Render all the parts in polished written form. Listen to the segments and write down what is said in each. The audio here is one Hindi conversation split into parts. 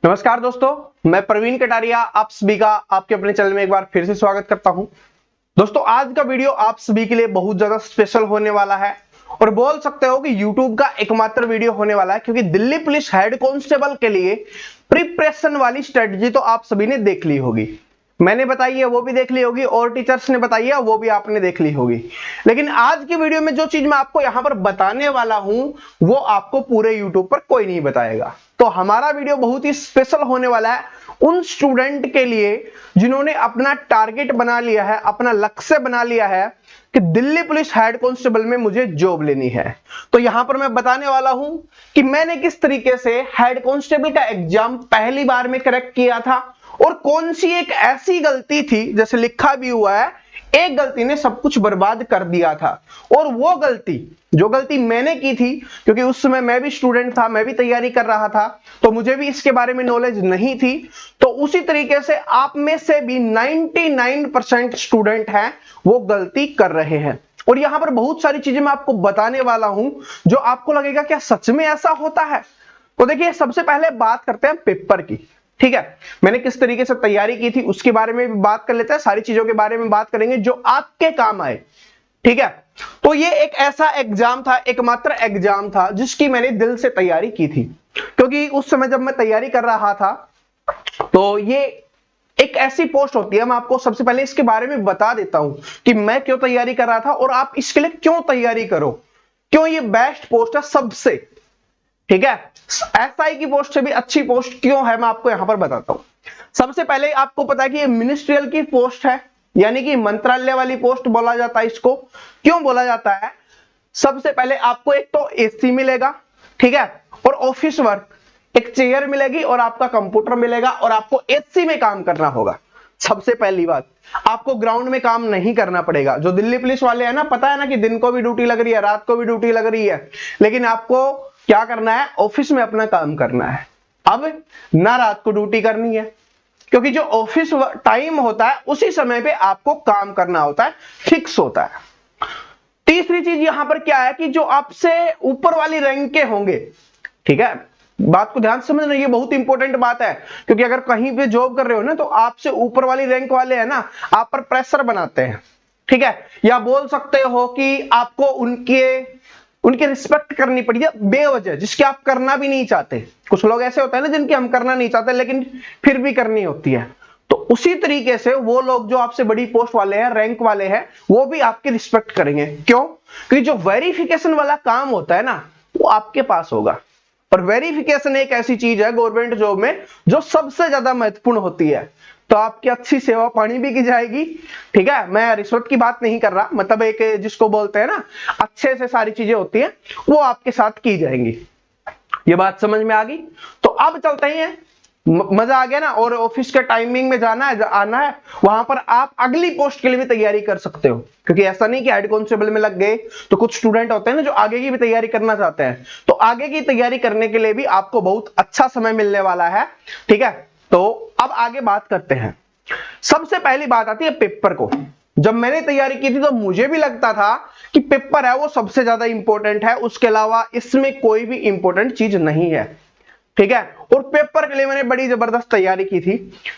नमस्कार दोस्तों, मैं प्रवीण कटारिया आप सभी का आपके अपने चैनल में एक बार फिर से स्वागत करता हूं। दोस्तों, आज का वीडियो आप सभी के लिए बहुत ज्यादा स्पेशल होने वाला है और बोल सकते हो कि YouTube का एकमात्र वीडियो होने वाला है, क्योंकि दिल्ली पुलिस हेड कांस्टेबल के लिए प्रिपरेशन वाली स्ट्रेटजी तो आप सभी ने देख ली होगी, मैंने बताई है वो भी देख ली होगी और टीचर्स ने बताई है वो भी आपने देख ली होगी। लेकिन आज की वीडियो में जो चीज मैं आपको यहां पर बताने वाला हूं वो आपको पूरे YouTube पर कोई नहीं बताएगा। तो हमारा वीडियो बहुत ही स्पेशल होने वाला है उन स्टूडेंट के लिए जिन्होंने अपना टारगेट बना लिया है, अपना लक्ष्य बना लिया है कि दिल्ली पुलिस हेड कांस्टेबल में मुझे जॉब लेनी है। तो यहां पर मैं बताने वाला हूं कि मैंने किस तरीके से हेड कांस्टेबल का एग्जाम पहली बार में क्रैक किया था और कौन सी एक ऐसी गलती थी, जैसे लिखा भी हुआ है, एक गलती ने सब कुछ बर्बाद कर दिया था। और वो गलती, जो गलती मैंने की थी, क्योंकि उस समय मैं भी स्टूडेंट था, मैं भी तैयारी कर रहा था, तो मुझे भी इसके बारे में नॉलेज नहीं थी। तो उसी तरीके से आप में से भी 99% स्टूडेंट हैं वो गलती कर रहे हैं। और यहां पर बहुत सारी चीजें मैं आपको बताने वाला हूं जो आपको लगेगा क्या सच में ऐसा होता है। तो देखिए, सबसे पहले बात करते हैं पेपर की। ठीक है, मैंने किस तरीके से तैयारी की थी उसके बारे में भी बात कर लेते हैं, सारी चीजों के बारे में बात करेंगे जो आपके काम आए। ठीक है, तो ये एक ऐसा एग्जाम था, एकमात्र एग्जाम था जिसकी मैंने दिल से तैयारी की थी, क्योंकि उस समय जब मैं तैयारी कर रहा था तो ये एक ऐसी पोस्ट होती है, मैं आपको सबसे पहले इसके बारे में बता देता हूं कि मैं क्यों तैयारी कर रहा था और आप इसके लिए क्यों तैयारी करो, क्यों ये बेस्ट पोस्ट है सबसे। ठीक है, एसआई की पोस्ट से भी अच्छी पोस्ट क्यों है मैं आपको यहां पर बताता हूं। सबसे पहले आपको पता है कि ये मिनिस्ट्रियल की पोस्ट है, यानी कि मंत्रालय वाली पोस्ट बोला जाता है इसको। क्यों बोला जाता है? सबसे पहले आपको एक तो एसी मिलेगा, ठीक है, और ऑफिस वर्क, एक चेयर मिलेगी और आपका कंप्यूटर मिलेगा और आपको एसी में काम करना होगा। सबसे पहली बात, आपको ग्राउंड में काम नहीं करना पड़ेगा। जो दिल्ली पुलिस वाले हैं ना, पता है ना कि दिन को भी ड्यूटी लग रही है, रात को भी ड्यूटी लग रही है, लेकिन आपको क्या करना है? ऑफिस में अपना काम करना है। अब ना रात को ड्यूटी करनी है, क्योंकि जो ऑफिस टाइम होता है उसी समय पे आपको काम करना होता है, फिक्स होता है। तीसरी चीज यहां पर क्या है कि जो आपसे ऊपर वाली रैंक के होंगे, ठीक है, बात को ध्यान से समझना, ये बहुत इंपॉर्टेंट बात है, क्योंकि अगर कहीं पे जॉब कर रहे हो ना तो आपसे ऊपर वाली रैंक वाले हैं ना, आप पर प्रेशर बनाते हैं। ठीक है, या बोल सकते हो कि आपको उनकी रिस्पेक्ट करनी पड़ी है बेवजह, जिसकी आप करना भी नहीं चाहते। कुछ लोग ऐसे होते हैं ना जिनकी हम करना नहीं चाहते लेकिन फिर भी करनी होती है। तो उसी तरीके से वो लोग जो आपसे बड़ी पोस्ट वाले हैं, रैंक वाले हैं, वो भी आपकी रिस्पेक्ट करेंगे। क्यों? क्योंकि जो वेरिफिकेशन वाला काम होता है ना वो आपके पास होगा। और वेरिफिकेशन एक ऐसी चीज है गवर्नमेंट जॉब में जो सबसे ज्यादा महत्वपूर्ण होती है। तो आपकी अच्छी सेवा पानी भी की जाएगी। ठीक है, मैं रिश्वत की बात नहीं कर रहा, मतलब एक जिसको बोलते हैं ना अच्छे से सारी चीजें होती हैं वो आपके साथ की जाएंगी। ये बात समझ में आ गई? तो अब चलते हैं, मजा आ गया ना। और ऑफिस के टाइमिंग में जाना है, आना है, वहां पर आप अगली पोस्ट के लिए भी तैयारी कर सकते हो, क्योंकि ऐसा नहीं कि हेड कांस्टेबल में लग गए तो कुछ स्टूडेंट होते हैं ना जो आगे की भी तैयारी करना चाहते हैं। तो आगे की तैयारी करने के लिए भी आपको बहुत अच्छा समय मिलने वाला है। ठीक है, तो अब आगे बात करते हैं। सबसे पहली बात आती है पेपर को। जब मैंने तैयारी की थी तो मुझे भी लगता था कि पेपर है वो सबसे ज्यादा इंपॉर्टेंट है, उसके अलावा इसमें कोई भी इंपॉर्टेंट चीज नहीं है। ठीक है, और पेपर के लिए मैंने बड़ी जबरदस्त तैयारी की थी।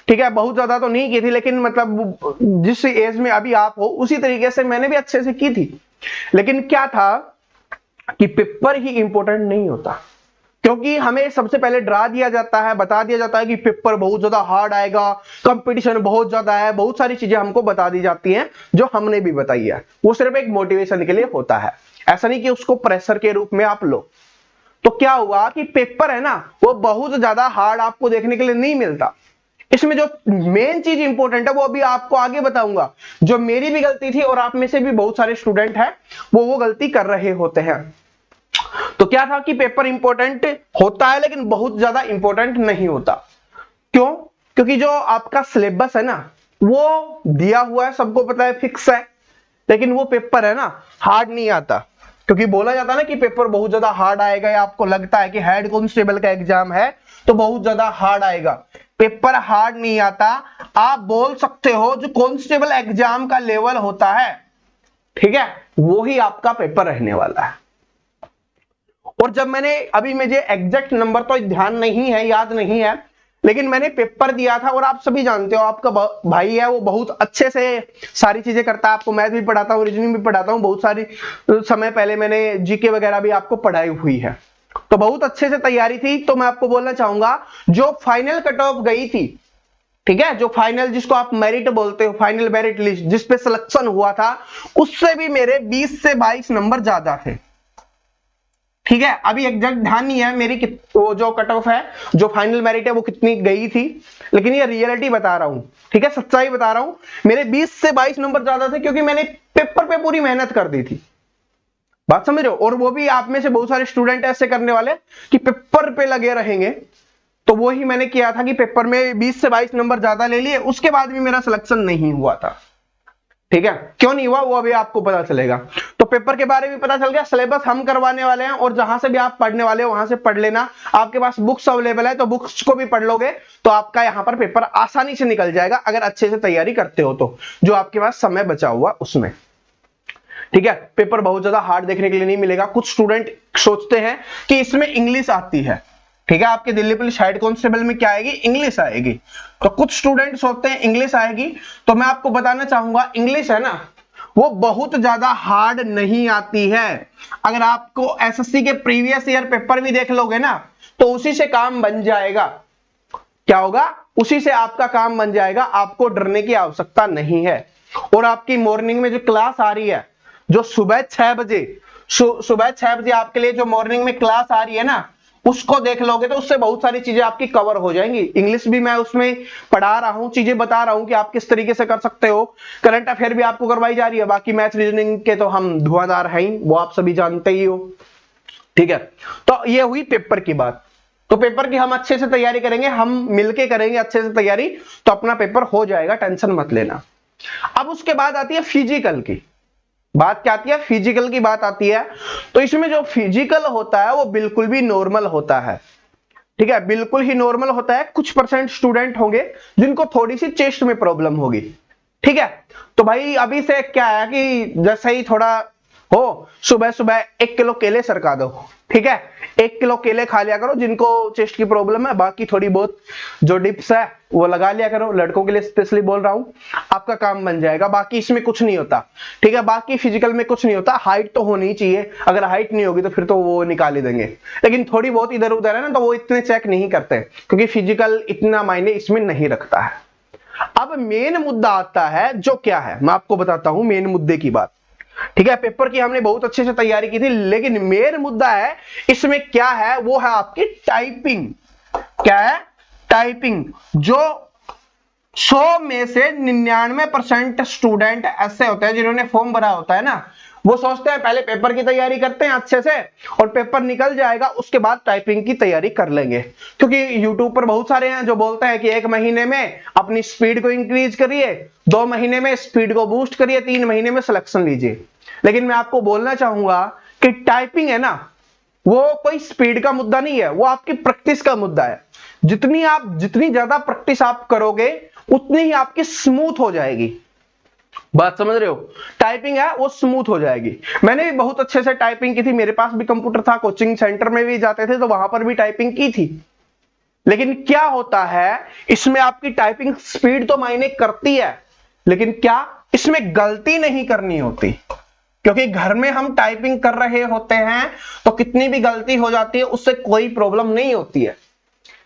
ठीक है, बहुत ज्यादा तो नहीं की थी, लेकिन मतलब जिस एज में अभी आप हो उसी तरीके से मैंने भी अच्छे से की थी। लेकिन क्या था कि पेपर ही इंपॉर्टेंट नहीं होता, क्योंकि हमें सबसे पहले डरा दिया जाता है, बता दिया जाता है कि पेपर बहुत ज्यादा हार्ड आएगा, कंपटीशन बहुत ज्यादा है, बहुत सारी चीजें हमको बता दी जाती हैं जो हमने भी बताई है। वो सिर्फ एक मोटिवेशन के लिए होता है, ऐसा नहीं कि उसको प्रेशर के रूप में आप लो। तो क्या हुआ कि पेपर है ना वो बहुत ज्यादा हार्ड आपको देखने के लिए नहीं मिलता। इसमें जो मेन चीज इंपॉर्टेंट है वो अभी आपको आगे बताऊंगा, जो मेरी भी गलती थी और आप में से भी बहुत सारे स्टूडेंट हैं वो गलती कर रहे होते हैं। तो क्या था कि पेपर इंपॉर्टेंट होता है लेकिन बहुत ज्यादा इंपॉर्टेंट नहीं होता। क्यों? क्योंकि जो आपका सिलेबस है ना वो दिया हुआ है, सबको पता है, फिक्स है, लेकिन वो पेपर है ना हार्ड नहीं आता। क्योंकि बोला जाता है ना कि पेपर बहुत ज्यादा हार्ड आएगा, या आपको लगता है कि हेड कांस्टेबल का एग्जाम है तो बहुत ज्यादा हार्ड आएगा। पेपर हार्ड नहीं आता। आप बोल सकते हो जो कांस्टेबल एग्जाम का लेवल होता है, ठीक है, वो ही आपका पेपर रहने वाला है। और जब मैंने अभी मुझे एग्जैक्ट नंबर तो ध्यान नहीं है, याद नहीं है, लेकिन मैंने पेपर दिया था और आप सभी जानते हो आपका भाई है वो बहुत अच्छे से सारी चीजें करता है। आपको मैथ भी पढ़ाता हूँ, रीजनिंग भी पढ़ाता हूँ, बहुत सारी समय पहले मैंने जीके वगैरह भी आपको पढ़ाई हुई है, तो बहुत अच्छे से तैयारी थी। तो मैं आपको बोलना चाहूंगा जो फाइनल कट ऑफ गई थी, ठीक है, जो फाइनल जिसको आप मेरिट बोलते हो, फाइनल मेरिट लिस्ट जिस पे सिलेक्शन हुआ था, उससे भी मेरे 20 से 22 नंबर ज्यादा थे। ठीक है, अभी एग्जैक्ट ध्यान नहीं है मेरी वो जो कट ऑफ है, जो फाइनल मेरिट है वो कितनी गई थी, लेकिन ये रियलिटी बता रहा हूं, ठीक है, सच्चाई बता रहा हूं। मेरे 20 से 22 नंबर ज्यादा थे क्योंकि मैंने पेपर पे पूरी मेहनत कर दी थी। बात समझ रहे हो? और वो भी आप में से बहुत सारे स्टूडेंट ऐसे करने वाले कि पेपर पे लगे रहेंगे, तो वो ही मैंने किया था कि पेपर में 20 से 22 नंबर ज्यादा ले लिए, उसके बाद भी मेरा सिलेक्शन नहीं हुआ था। ठीक है, क्यों नहीं हुआ वो अभी आपको पता चलेगा। तो पेपर के बारे में पता चल गया, सिलेबस हम करवाने वाले हैं और जहां से भी आप पढ़ने वाले हो वहां से पढ़ लेना। आपके पास बुक्स अवेलेबल है तो बुक्स को भी पढ़ लोगे तो आपका यहां पर पेपर आसानी से निकल जाएगा, अगर अच्छे से तैयारी करते हो तो, जो आपके पास समय बचा हुआ उसमें। ठीक है, पेपर बहुत ज्यादा हार्ड देखने के लिए नहीं मिलेगा। कुछ स्टूडेंट सोचते हैं कि इसमें इंग्लिश आती है, ठीक है, आपके दिल्ली पुलिस हेड कांस्टेबल में क्या आएगी, इंग्लिश आएगी। तो कुछ स्टूडेंट सोचते हैं इंग्लिश आएगी, तो मैं आपको बताना चाहूंगा इंग्लिश है ना वो बहुत ज्यादा हार्ड नहीं आती है। अगर आपको एसएससी के प्रीवियस ईयर पेपर भी देख लोगे ना तो उसी से काम बन जाएगा। क्या होगा? उसी से आपका काम बन जाएगा, आपको डरने की आवश्यकता नहीं है। और आपकी मॉर्निंग में जो क्लास आ रही है, जो सुबह 6 बजे सुबह 6 बजे आपके लिए जो मॉर्निंग में क्लास आ रही है ना, उसको देख लोगे तो उससे बहुत सारी चीजें आपकी कवर हो जाएंगी। इंग्लिश भी मैं उसमें पढ़ा रहा हूं, चीजें बता रहा हूं कि आप किस तरीके से कर सकते हो। करंट अफेयर भी आपको करवाई जा रही है, बाकी मैथ रीजनिंग के तो हम धुआंधार हैं ही, वो आप सभी जानते ही हो। ठीक है, तो ये हुई पेपर की बात। तो पेपर की हम अच्छे से तैयारी करेंगे, हम मिलके करेंगे अच्छे से तैयारी, तो अपना पेपर हो जाएगा, टेंशन मत लेना। अब उसके बाद आती है फिजिकल की बात। क्या आती है? फिजिकल की बात आती है। तो इसमें जो फिजिकल होता है वो बिल्कुल भी नॉर्मल होता है। ठीक है, बिल्कुल ही नॉर्मल होता है। कुछ परसेंट स्टूडेंट होंगे जिनको थोड़ी सी चेस्ट में प्रॉब्लम होगी। ठीक है, तो भाई अभी से क्या है कि जैसे ही थोड़ा हो, सुबह सुबह 1 किलो केले सरका दो। ठीक है, 1 किलो केले खा लिया करो जिनको चेस्ट की प्रॉब्लम है, बाकी थोड़ी बहुत जो डिप्स है वो लगा लिया करो। लड़कों के लिए स्पेशली बोल रहा हूं, आपका काम बन जाएगा। बाकी इसमें कुछ नहीं होता। ठीक है, बाकी फिजिकल में कुछ नहीं होता। हाइट तो होनी ही चाहिए, अगर हाइट नहीं होगी तो फिर तो वो निकाल ही देंगे, लेकिन थोड़ी बहुत इधर उधर है ना तो वो इतने चेक नहीं करते, क्योंकि फिजिकल इतना मायने इसमें नहीं रखता है। अब मेन मुद्दा आता है, जो क्या है मैं आपको बताता हूं मेन मुद्दे की बात। ठीक है, पेपर की हमने बहुत अच्छे से तैयारी की थी, लेकिन मेन मुद्दा है इसमें क्या है, वो है आपकी टाइपिंग। क्या है? टाइपिंग। जो 100 में से 99% स्टूडेंट ऐसे होते हैं जिन्होंने फॉर्म भरा होता है ना, वो सोचते हैं पहले पेपर की तैयारी करते हैं अच्छे से और पेपर निकल जाएगा उसके बाद टाइपिंग की तैयारी कर लेंगे। क्योंकि यूट्यूब पर बहुत सारे हैं जो बोलते हैं कि 1 महीने में अपनी स्पीड को इंक्रीज करिए, 2 महीने में स्पीड को बूस्ट करिए, 3 महीने में सिलेक्शन लीजिए। लेकिन मैं आपको बोलना चाहूंगा कि टाइपिंग है ना वो कोई स्पीड का मुद्दा नहीं है, वो आपकी प्रैक्टिस का मुद्दा है। जितनी ज्यादा प्रैक्टिस आप करोगे उतनी ही आपकी स्मूथ हो जाएगी। बात समझ रहे हो? टाइपिंग है वो स्मूथ हो जाएगी। मैंने भी बहुत अच्छे से टाइपिंग की थी, मेरे पास भी कंप्यूटर था, कोचिंग सेंटर में भी जाते थे तो वहां पर भी टाइपिंग की थी। लेकिन क्या होता है इसमें, आपकी टाइपिंग स्पीड तो मायने करती है, लेकिन क्या इसमें गलती नहीं करनी होती। क्योंकि घर में हम टाइपिंग कर रहे होते हैं तो कितनी भी गलती हो जाती है उससे कोई प्रॉब्लम नहीं होती है।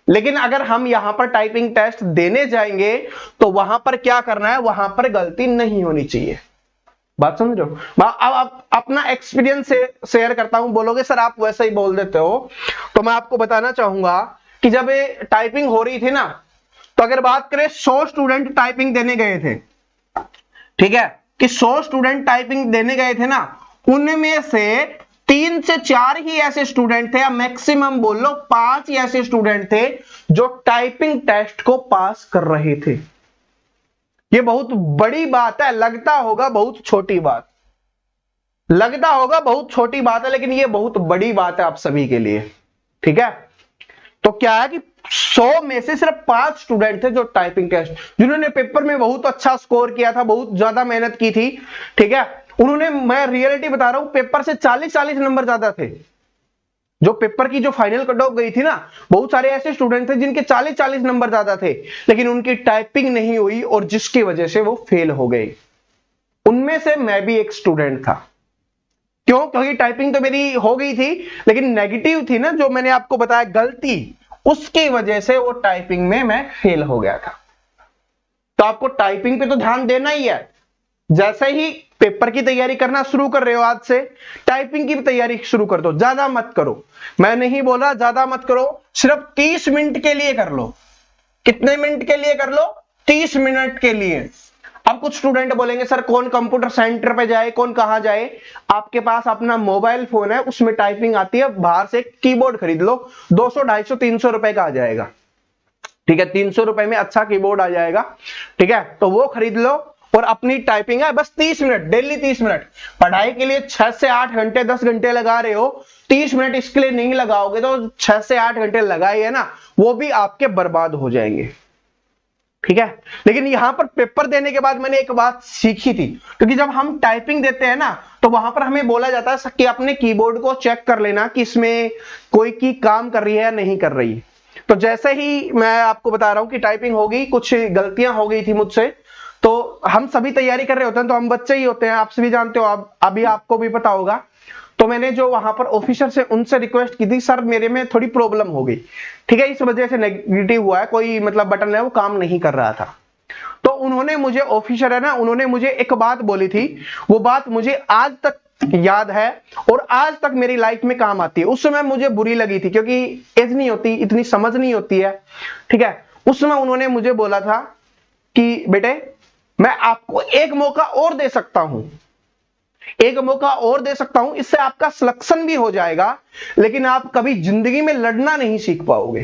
लेकिन अगर हम यहां पर टाइपिंग टेस्ट देने जाएंगे तो वहां पर क्या करना है, वहां पर गलती नहीं होनी चाहिए। बात समझ रहे हो? अब अपना एक्सपीरियंस शेयर करता हूं। बोलोगे सर आप वैसे ही बोल देते हो, तो मैं आपको बताना चाहूंगा कि जब ये टाइपिंग हो रही थी ना, तो अगर बात करें 100 स्टूडेंट टाइपिंग देने गए थे, ठीक है, कि 100 स्टूडेंट टाइपिंग देने गए थे ना, उनमें से 3 से 4 ही ऐसे स्टूडेंट थे, या मैक्सिमम बोल लो 5 ही ऐसे स्टूडेंट थे जो टाइपिंग टेस्ट को पास कर रहे थे। ये बहुत बड़ी बात है। लगता होगा बहुत छोटी बात, लगता होगा बहुत छोटी बात है, लेकिन ये बहुत बड़ी बात है आप सभी के लिए। ठीक है, तो क्या है कि 100 में से सिर्फ 5 स्टूडेंट थे जो टाइपिंग टेस्ट, जिन्होंने पेपर में बहुत अच्छा स्कोर किया था, बहुत ज्यादा मेहनत की थी। ठीक है, उन्होंने, मैं रियलिटी बता रहा हूं, पेपर से 40-40 नंबर ज्यादा थे। जो पेपर की जो फाइनल कट ऑफ गई थी ना, बहुत सारे ऐसे स्टूडेंट थे जिनके 40-40 नंबर ज्यादा थे, लेकिन उनकी टाइपिंग नहीं हुई और जिसकी वजह से वो फेल हो गए। उनमें से मैं भी एक स्टूडेंट था। क्यों? क्योंकि टाइपिंग तो मेरी हो गई थी, लेकिन नेगेटिव थी ना, जो मैंने आपको बताया गलती, उसकी वजह से वो टाइपिंग में मैं फेल हो गया था। तो आपको टाइपिंग पे तो ध्यान देना ही है। जैसे ही पेपर की तैयारी करना शुरू कर रहे हो, आज से टाइपिंग की भी तैयारी शुरू कर दो। ज्यादा मत करो, मैं नहीं बोल रहा ज्यादा मत करो, सिर्फ 30 मिनट के लिए कर लो। कितने मिनट के लिए कर लो? 30 मिनट के लिए। अब कुछ स्टूडेंट बोलेंगे सर कौन कंप्यूटर सेंटर पे जाए, कौन कहां जाए? आपके पास अपना मोबाइल फोन है, उसमें टाइपिंग आती है, बाहर से कीबोर्ड खरीद लो, 200, 250, 300 रुपए का आ जाएगा। ठीक है, 300 रुपए में अच्छा कीबोर्ड आ जाएगा। ठीक है, तो वो खरीद लो और अपनी टाइपिंग है बस 30 मिनट, डेली 30 मिनट। पढ़ाई के लिए 6 से 8 घंटे 10 घंटे लगा रहे हो, 30 मिनट इसके लिए नहीं लगाओगे तो 6 से 8 घंटे लगाए है ना, वो भी आपके बर्बाद हो जाएंगे। ठीक है, लेकिन यहां पर पेपर देने के बाद मैंने एक बात सीखी थी, क्योंकि जब हम टाइपिंग देते हैं ना, तो वहां पर हमें बोला जाता है कि अपने कीबोर्ड को चेक कर लेना कि इसमें कोई की काम कर रही है या नहीं कर रही। तो जैसे ही मैं आपको बता रहा हूं कि टाइपिंग होगी, कुछ गलतियां हो गई थी मुझसे, तो हम सभी तैयारी कर रहे होते हैं, तो हम बच्चे ही होते हैं, आप सभी जानते हो, अभी आपको भी पता होगा। तो मैंने जो वहां पर ऑफिसर से उनसे रिक्वेस्ट की थी, सर मेरे में थोड़ी प्रॉब्लम हो गई, ठीक है, इस वजह से नेगेटिव हुआ है, कोई मतलब बटन है वो काम नहीं कर रहा था। तो उन्होंने मुझे, ऑफिसर है ना, उन्होंने मुझे एक बात बोली थी, वो बात मुझे आज तक याद है और आज तक मेरी लाइफ में काम आती है। उस समय मुझे बुरी लगी थी, क्योंकि एज नहीं होती, इतनी समझ नहीं होती है। ठीक है, उस समय उन्होंने मुझे बोला था कि बेटे मैं आपको एक मौका और दे सकता हूं, एक मौका और दे सकता हूं, इससे आपका सिलेक्शन भी हो जाएगा, लेकिन आप कभी जिंदगी में लड़ना नहीं सीख पाओगे।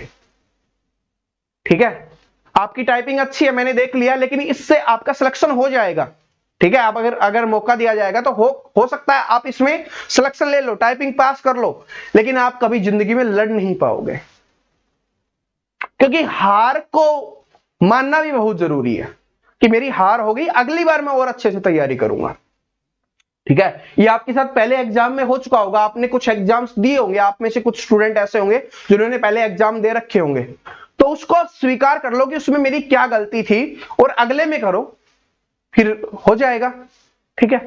ठीक है, आपकी टाइपिंग अच्छी है, मैंने देख लिया, लेकिन इससे आपका सिलेक्शन हो जाएगा। ठीक है, आप अगर मौका दिया जाएगा तो हो सकता है आप इसमें सिलेक्शन ले लो, टाइपिंग पास कर लो, लेकिन आप कभी जिंदगी में लड़ नहीं पाओगे। क्योंकि हार को मानना भी बहुत जरूरी है कि मेरी हार हो गई, अगली बार मैं और अच्छे से तैयारी करूंगा। ठीक है, ये आपके साथ पहले एग्जाम में हो चुका होगा, आपने कुछ एग्जाम्स दिए होंगे, आप में से कुछ स्टूडेंट ऐसे होंगे जिन्होंने पहले एग्जाम दे रखे होंगे, तो उसको स्वीकार कर लो कि उसमें मेरी क्या गलती थी और अगले में करो, फिर हो जाएगा। ठीक है,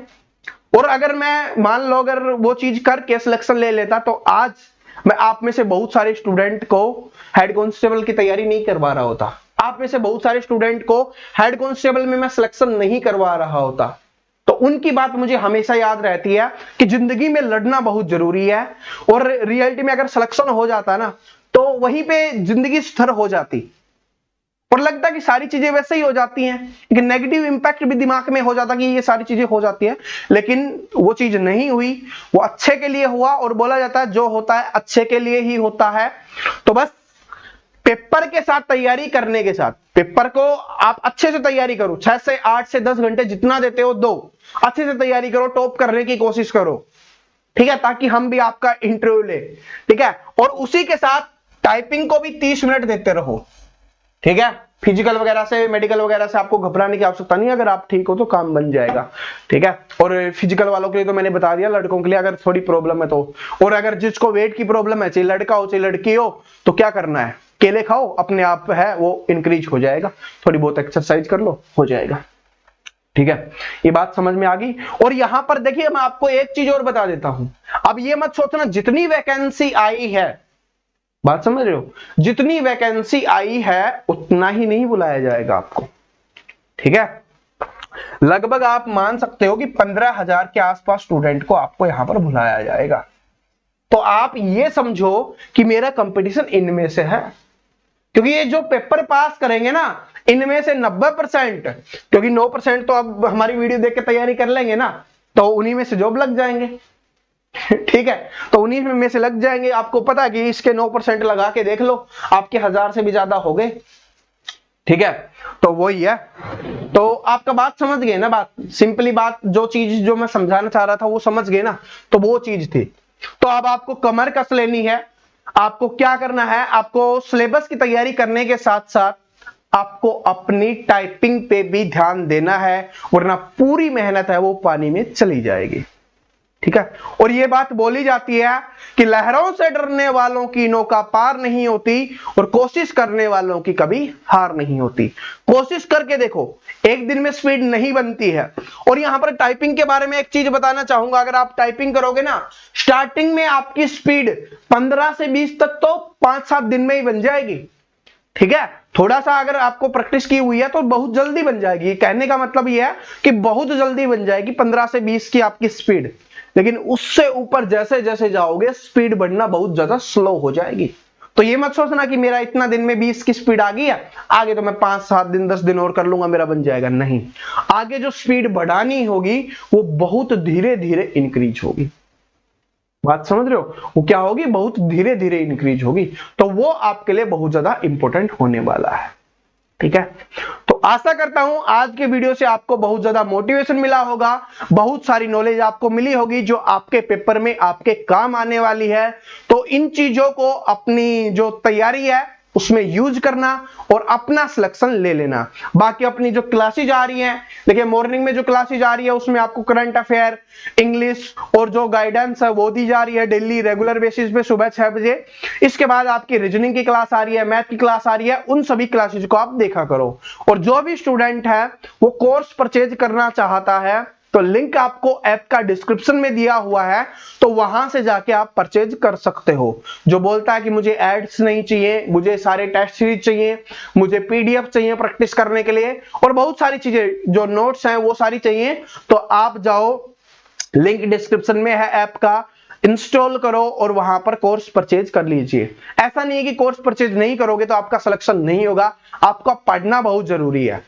और अगर मैं मान लो अगर वो चीज करके सिलेक्शन ले लेता, तो आज मैं आप में से बहुत सारे स्टूडेंट को हेड कांस्टेबल की तैयारी नहीं करवा रहा होता, आप में से बहुत सारे स्टूडेंट को हेड कांस्टेबल में मैं सिलेक्शन नहीं करवा रहा होता। तो उनकी बात मुझे हमेशा याद रहती है कि जिंदगी में लड़ना बहुत जरूरी है, और रियलिटी में अगर सिलेक्शन हो जाता ना, तो वहीं पे जिंदगी स्थिर हो जाती, और लगता कि सारी चीजें वैसे ही हो जाती हैं, लेकिन नेगेटिव इंपैक्ट भी दिमाग में हो जाता कि ये सारी चीजें हो जाती हैं, लेकिन वो चीज नहीं हुई, वो अच्छे के लिए हुआ, और बोला जाता है जो होता है अच्छे के लिए ही होता है। तो बस पेपर के साथ तैयारी करने के साथ, पेपर को आप अच्छे से तैयारी करो, 6 से 8 से 10 घंटे जितना देते हो दो, अच्छे से तैयारी करो, टॉप करने की कोशिश करो। ठीक है, ताकि हम भी आपका इंटरव्यू ले। ठीक है, और उसी के साथ टाइपिंग को भी 30 मिनट देते रहो। ठीक है, फिजिकल वगैरह से, मेडिकल वगैरह से आपको घबराने की आवश्यकता नहीं, अगर आप ठीक हो तो काम बन जाएगा। ठीक है, और फिजिकल वालों के लिए तो मैंने बता दिया, लड़कों के लिए अगर थोड़ी प्रॉब्लम है तो, और अगर जिसको वेट की प्रॉब्लम है, चाहे लड़का हो चाहे लड़की हो, तो क्या करना है, केले खाओ, अपने आप है वो इंक्रीज हो जाएगा, थोड़ी बहुत एक्सरसाइज कर लो, हो जाएगा। ठीक है, ये बात समझ में आ गई। और यहां पर देखिए मैं आपको एक चीज और बता देता हूं, अब ये मत सोचना जितनी वैकेंसी आई है, बात समझ रहे हो, जितनी वैकेंसी आई है उतना ही नहीं बुलाया जाएगा आपको। ठीक है, लगभग आप मान सकते हो कि 15,000 के आसपास स्टूडेंट को आपको यहां पर बुलाया जाएगा। तो आप ये समझो कि मेरा कंपटीशन इनमें से है, क्योंकि ये जो पेपर पास करेंगे ना, इनमें से 90%, क्योंकि 9% तो अब हमारी वीडियो देख के तैयारी कर लेंगे ना, तो उन्हीं में से जॉब लग जाएंगे। ठीक है, तो उन्हीं में से लग जाएंगे। आपको पता है कि इसके 9% लगा के देख लो, आपके 1000 से भी ज्यादा हो गए। ठीक है, तो वही है। तो आपका बात समझ गए ना, बात सिंपली, बात जो चीज जो मैं समझाना चाह रहा था वो समझ गए ना, तो वो चीज थी। तो अब आपको कमर कस लेनी है, आपको क्या करना है, आपको सिलेबस की तैयारी करने के साथ साथ आपको अपनी टाइपिंग पे भी ध्यान देना है, वरना पूरी मेहनत है वो पानी में चली जाएगी। ठीक है। और ये बात बोली जाती है कि लहरों से डरने वालों की नौका पार नहीं होती और कोशिश करने वालों की कभी हार नहीं होती। कोशिश करके देखो, एक दिन में स्पीड नहीं बनती है। और यहां पर टाइपिंग के बारे में एक चीज बताना चाहूंगा, अगर आप टाइपिंग करोगे ना, स्टार्टिंग में आपकी स्पीड 15 से 20 तक तो 5-7 दिन में ही बन जाएगी। ठीक है, थोड़ा सा अगर आपको प्रैक्टिस की हुई है तो बहुत जल्दी बन जाएगी। कहने का मतलब यह है कि बहुत जल्दी बन जाएगी 15 से 20 की आपकी स्पीड। लेकिन उससे ऊपर जैसे जैसे जाओगे स्पीड बढ़ना बहुत ज्यादा स्लो हो जाएगी। तो ये मत सोचना कि मेरा इतना दिन में 20 की स्पीड आ गई है, आगे तो मैं 5-7 दिन 10 दिन और कर लूंगा मेरा बन जाएगा। नहीं, आगे जो स्पीड बढ़ानी होगी वो बहुत धीरे धीरे इंक्रीज होगी। बात समझ रहे हो? वो क्या होगी? बहुत धीरे धीरे इंक्रीज होगी। तो वो आपके लिए बहुत ज्यादा इंपॉर्टेंट होने वाला है। ठीक है, तो आशा करता हूं आज के वीडियो से आपको बहुत ज्यादा मोटिवेशन मिला होगा, बहुत सारी नॉलेज आपको मिली होगी जो आपके पेपर में आपके काम आने वाली है। तो इन चीजों को अपनी जो तैयारी है उसमें यूज करना और अपना सिलेक्शन ले लेना। बाकी अपनी जो क्लासेज आ रही हैं, देखिए मॉर्निंग में जो क्लासेज आ रही है उसमें आपको करंट अफेयर, इंग्लिश और जो गाइडेंस है वो दी जा रही है डेली रेगुलर बेसिस पे सुबह 6 बजे। इसके बाद आपकी रीजनिंग की क्लास आ रही है, मैथ की क्लास आ रही है, उन सभी क्लासेज को आप देखा करो। और जो भी स्टूडेंट है वो कोर्स परचेज करना चाहता है तो लिंक आपको ऐप का डिस्क्रिप्शन में दिया हुआ है, तो वहां से जाके आप परचेज कर सकते हो। जो बोलता है कि मुझे एड्स नहीं चाहिए, मुझे सारे टेस्ट सीरीज चाहिए, मुझे पीडीएफ चाहिए प्रैक्टिस करने के लिए और बहुत सारी चीजें जो नोट्स हैं वो सारी चाहिए, तो आप जाओ, लिंक डिस्क्रिप्शन में है ऐप का, इंस्टॉल करो और वहां पर कोर्स परचेज कर लीजिए। ऐसा नहीं है कि कोर्स परचेज नहीं करोगे तो आपका सिलेक्शन नहीं होगा, आपका पढ़ना बहुत जरूरी है।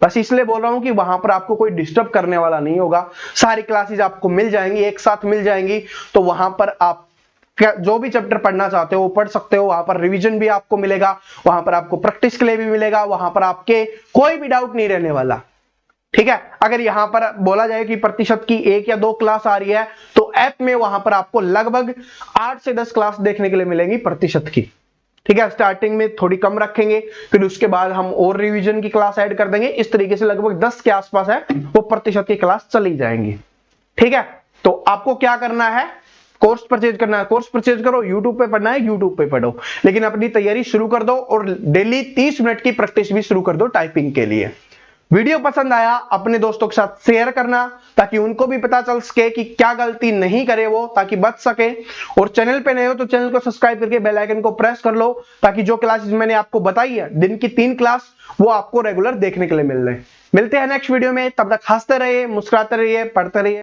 बस इसलिए बोल रहा हूं कि वहां पर आपको कोई डिस्टर्ब करने वाला नहीं होगा, सारी क्लासेस आपको मिल जाएंगी, एक साथ मिल जाएंगी। तो वहां पर आप जो भी चैप्टर पढ़ना चाहते हो वो पढ़ सकते हो। वहां पर रिवीजन भी आपको मिलेगा, वहां पर आपको प्रैक्टिस के लिए भी मिलेगा, वहां पर आपके कोई भी डाउट नहीं रहने वाला। ठीक है, अगर यहां पर बोला जाए कि प्रतिशत की 1 या 2 क्लास आ रही है तो ऐप में वहां पर आपको लगभग 8 से 10 क्लास देखने के लिए मिलेंगी प्रतिशत की। ठीक है, स्टार्टिंग में थोड़ी कम रखेंगे, फिर उसके बाद हम और रिवीजन की क्लास ऐड कर देंगे। इस तरीके से लगभग 10 के आसपास है वो प्रतिशत की क्लास चली जाएंगी। ठीक है, तो आपको क्या करना है? कोर्स परचेज करना है, कोर्स परचेज करो। यूट्यूब पे पढ़ना है, यूट्यूब पे पढ़ो, लेकिन अपनी तैयारी शुरू कर दो और डेली 30 मिनट की प्रैक्टिस भी शुरू कर दो टाइपिंग के लिए। वीडियो पसंद आया अपने दोस्तों के साथ शेयर करना ताकि उनको भी पता चल सके कि क्या गलती नहीं करे वो, ताकि बच सके। और चैनल पे नए हो तो चैनल को सब्सक्राइब करके बेल आइकन को प्रेस कर लो ताकि जो क्लासेस मैंने आपको बताई है दिन की 3 क्लास वो आपको रेगुलर देखने के लिए मिल रहे हैं। मिलते हैं नेक्स्ट वीडियो में, तब तक हंसते रहिए, मुस्कुराते रहिए, पढ़ते रहिए।